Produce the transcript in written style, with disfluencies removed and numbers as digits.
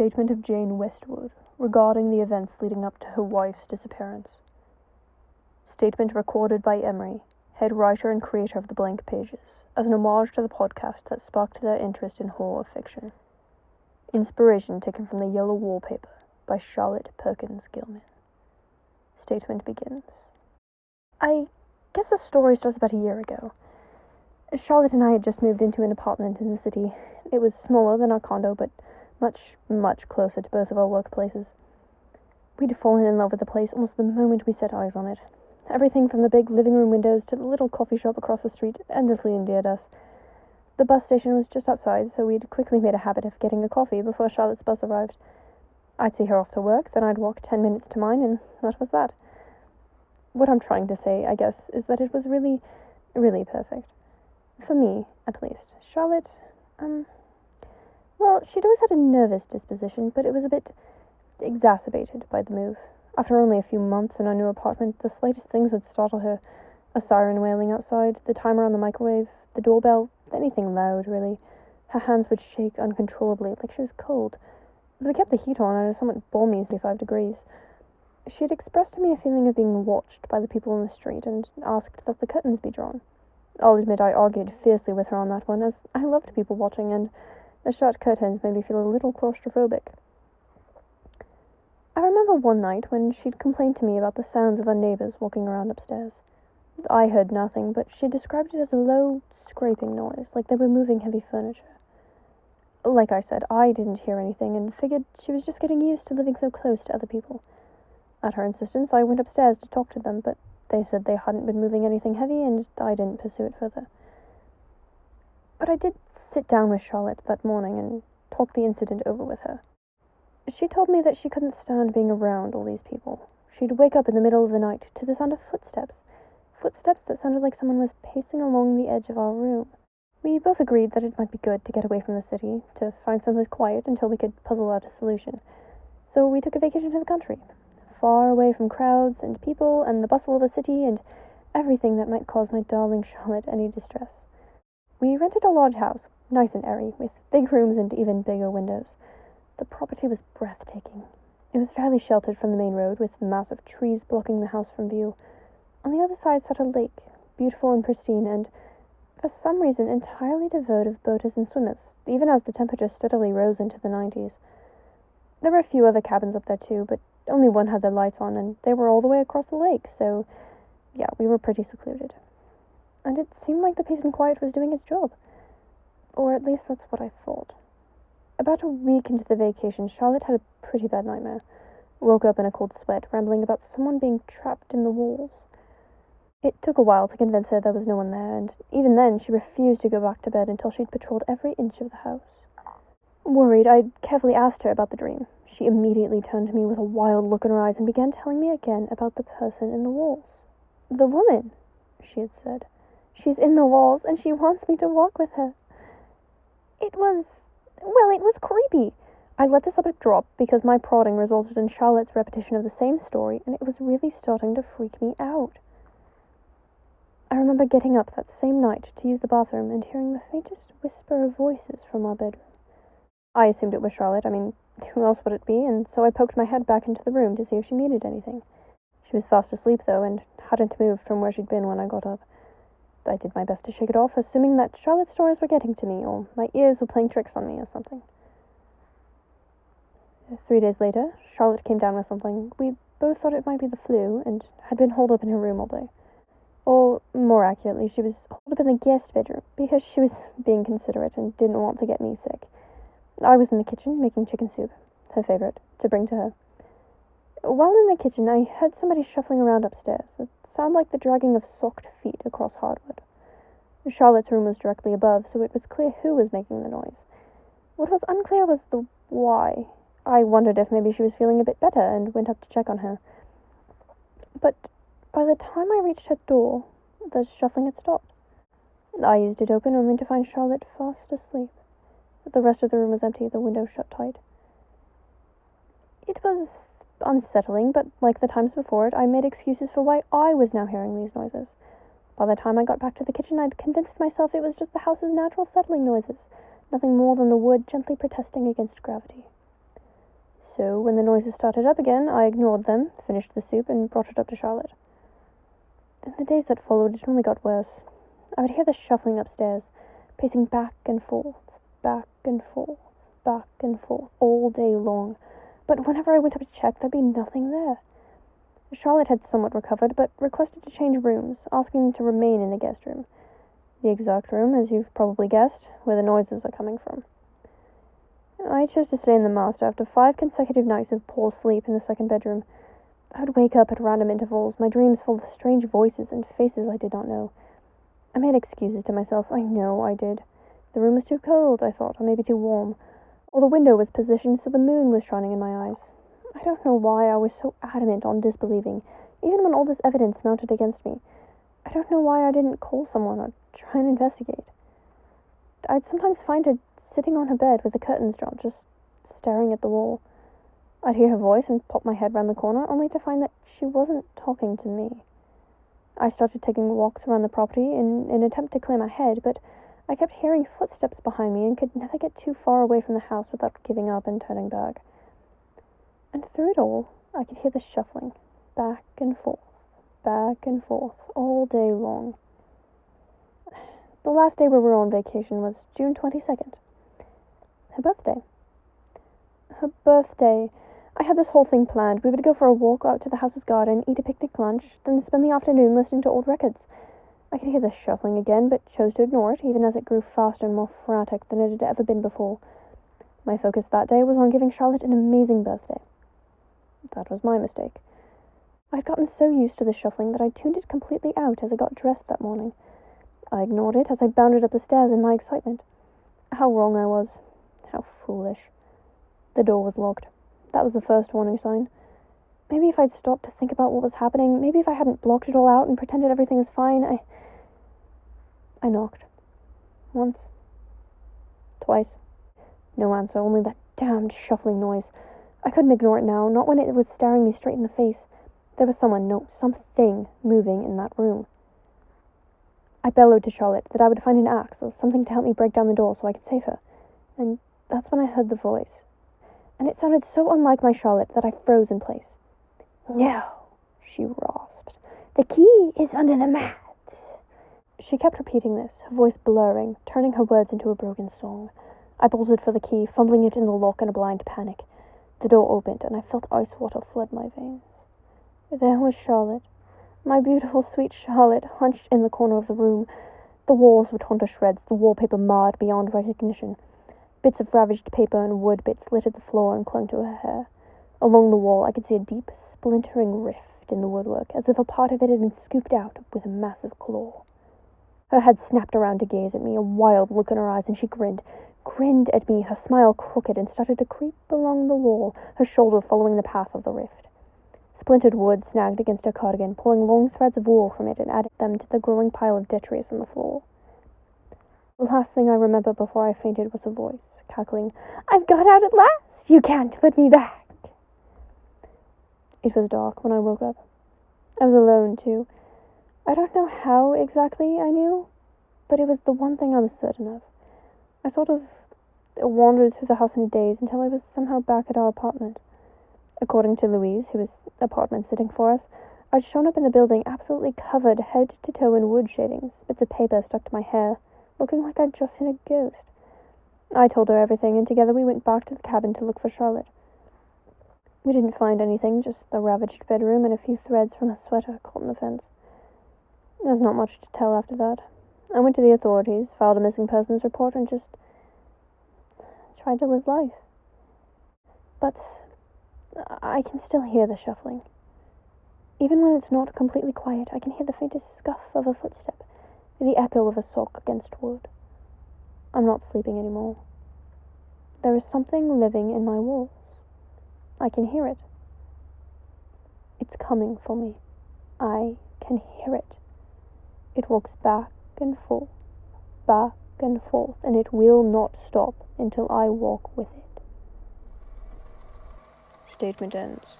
Statement of Jane Westwood regarding the events leading up to her wife's disappearance. Statement recorded by Emery, head writer and creator of The Blank Pages, as an homage to the podcast that sparked their interest in horror fiction. Inspiration taken from The Yellow Wallpaper by Charlotte Perkins Gilman. Statement begins. I guess the story starts about a year ago. Charlotte and I had just moved into an apartment in the city. It was smaller than our condo, but much closer to both of our workplaces. We'd fallen in love with the place almost the moment we set eyes on it. Everything from the big living room windows to the little coffee shop across the street endlessly endeared us. The bus station was just outside, so we'd quickly made a habit of getting a coffee before Charlotte's bus arrived. I'd see her off to work, then I'd walk 10 minutes to mine, and that was that. What I'm trying to say, I guess, is that it was really perfect. For me, at least. Charlotte, well, she'd always had a nervous disposition, but it was a bit exacerbated by the move. After only a few months in our new apartment, the slightest things would startle her. A siren wailing outside, the timer on the microwave, the doorbell, anything loud, really. Her hands would shake uncontrollably, like she was cold. We kept the heat on at a somewhat balmy 35 degrees. She had expressed to me a feeling of being watched by the people in the street, and asked that the curtains be drawn. I'll admit I argued fiercely with her on that one, as I loved people watching, and the shut curtains made me feel a little claustrophobic. I remember one night when she'd complained to me about the sounds of our neighbors walking around upstairs. I heard nothing, but she described it as a low, scraping noise, like they were moving heavy furniture. Like I said, I didn't hear anything, and figured she was just getting used to living so close to other people. At her insistence, I went upstairs to talk to them, but they said they hadn't been moving anything heavy, and I didn't pursue it further. But I did sit down with Charlotte that morning and talk the incident over with her. She told me that she couldn't stand being around all these people. She'd wake up in the middle of the night to the sound of footsteps that sounded like someone was pacing along the edge of our room. We both agreed that it might be good to get away from the city, to find someplace quiet until we could puzzle out a solution. So we took a vacation to the country, far away from crowds and people and the bustle of a city and everything that might cause my darling Charlotte any distress. We rented a lodge house, nice and airy, with big rooms and even bigger windows. The property was breathtaking. It was fairly sheltered from the main road, with massive trees blocking the house from view. On the other side sat a lake, beautiful and pristine, and for some reason entirely devoid of boaters and swimmers, even as the temperature steadily rose into the 90s. There were a few other cabins up there too, but only one had their lights on, and they were all the way across the lake, so yeah, we were pretty secluded. And it seemed like the peace and quiet was doing its job. Or at least that's what I thought. About a week into the vacation, Charlotte had a pretty bad nightmare. Woke up in a cold sweat, rambling about someone being trapped in the walls. It took a while to convince her there was no one there, and even then she refused to go back to bed until she'd patrolled every inch of the house. Worried, I carefully asked her about the dream. She immediately turned to me with a wild look in her eyes and began telling me again about the person in the walls. "The woman," she had said. "She's in the walls, and she wants me to walk with her." It was creepy. I let the subject drop because my prodding resulted in Charlotte's repetition of the same story, and it was really starting to freak me out. I remember getting up that same night to use the bathroom and hearing the faintest whisper of voices from our bedroom. I assumed it was Charlotte. Who else would it be? And so I poked my head back into the room to see if she needed anything. She was fast asleep, though, and hadn't moved from where she'd been when I got up. I did my best to shake it off, assuming that Charlotte's stories were getting to me, or my ears were playing tricks on me or something. 3 days later, Charlotte came down with something. We both thought it might be the flu, and had been holed up in her room all day. Or, more accurately, she was holed up in the guest bedroom, because she was being considerate and didn't want to get me sick. I was in the kitchen making chicken soup, her favorite, to bring to her. While in the kitchen, I heard somebody shuffling around upstairs. It sounded like the dragging of socked feet across hardwood. Charlotte's room was directly above, so it was clear who was making the noise. What was unclear was the why. I wondered if maybe she was feeling a bit better and went up to check on her. But by the time I reached her door, the shuffling had stopped. I used it open only to find Charlotte fast asleep. The rest of the room was empty, the window shut tight. It was unsettling, but like the times before it, I made excuses for why I was now hearing these noises. By the time I got back to the kitchen, I'd convinced myself it was just the house's natural settling noises, nothing more than the wood gently protesting against gravity. So when the noises started up again, I ignored them, finished the soup, and brought it up to Charlotte. In the days that followed, it only got worse. I would hear the shuffling upstairs, pacing back and forth, back and forth, back and forth, all day long. But whenever I went up to check, there'd be nothing there. Charlotte had somewhat recovered, but requested to change rooms, asking to remain in the guest room. The exact room, as you've probably guessed, where the noises are coming from. I chose to stay in the master after 5 consecutive nights of poor sleep in the second bedroom. I would wake up at random intervals, my dreams full of strange voices and faces I did not know. I made excuses to myself, I know I did. The room was too cold, I thought, or maybe too warm. Or the window was positioned so the moon was shining in my eyes. I don't know why I was so adamant on disbelieving, even when all this evidence mounted against me. I don't know why I didn't call someone or try and investigate. I'd sometimes find her sitting on her bed with the curtains drawn, just staring at the wall. I'd hear her voice and pop my head round the corner, only to find that she wasn't talking to me. I started taking walks around the property in an attempt to clear my head, but I kept hearing footsteps behind me and could never get too far away from the house without giving up and turning back. And through it all, I could hear the shuffling, back and forth, all day long. The last day we were on vacation was June 22nd. Her birthday. I had this whole thing planned. We would go for a walk out to the house's garden, eat a picnic lunch, then spend the afternoon listening to old records. I could hear the shuffling again, but chose to ignore it, even as it grew faster and more frantic than it had ever been before. My focus that day was on giving Charlotte an amazing birthday. That was my mistake. I'd gotten so used to the shuffling that I tuned it completely out as I got dressed that morning. I ignored it as I bounded up the stairs in my excitement. How wrong I was. How foolish. The door was locked. That was the first warning sign. Maybe if I'd stopped to think about what was happening, maybe if I hadn't blocked it all out and pretended everything was fine, I knocked. Once. Twice. No answer, only that damned shuffling noise. I couldn't ignore it now, not when it was staring me straight in the face. There was something moving in that room. I bellowed to Charlotte that I would find an axe or something to help me break down the door so I could save her. And that's when I heard the voice. And it sounded so unlike my Charlotte that I froze in place. "No," she rasped. "The key is under the mat." She kept repeating this, her voice blurring, turning her words into a broken song. I bolted for the key, fumbling it in the lock in a blind panic. The door opened, and I felt ice water flood my veins. There was Charlotte, my beautiful, sweet Charlotte, hunched in the corner of the room. The walls were torn to shreds, the wallpaper marred beyond recognition. Bits of ravaged paper and wood bits littered the floor and clung to her hair. Along the wall I could see a deep, splintering rift in the woodwork, as if a part of it had been scooped out with a massive claw. Her head snapped around to gaze at me, a wild look in her eyes, and she grinned at me, her smile crooked, and started to creep along the wall, her shoulder following the path of the rift. Splintered wood snagged against her cardigan, pulling long threads of wool from it and adding them to the growing pile of detritus on the floor. The last thing I remember before I fainted was a voice, cackling, "I've got out at last! You can't put me back!" It was dark when I woke up. I was alone, too. I don't know how exactly I knew, but it was the one thing I was certain of. I sort of wandered through the house in a daze until I was somehow back at our apartment. According to Louise, who was apartment sitting for us, I'd shown up in the building absolutely covered head to toe in wood shavings, bits of paper stuck to my hair, looking like I'd just seen a ghost. I told her everything, and together we went back to the cabin to look for Charlotte. We didn't find anything, just the ravaged bedroom and a few threads from a sweater caught in the fence. There's not much to tell after that. I went to the authorities, filed a missing persons report, and just tried to live life. But I can still hear the shuffling. Even when it's not completely quiet, I can hear the faintest scuff of a footstep, the echo of a sock against wood. I'm not sleeping anymore. There is something living in my walls. I can hear it. It's coming for me. I can hear it. It walks back and forth, and it will not stop until I walk with it. Statement ends.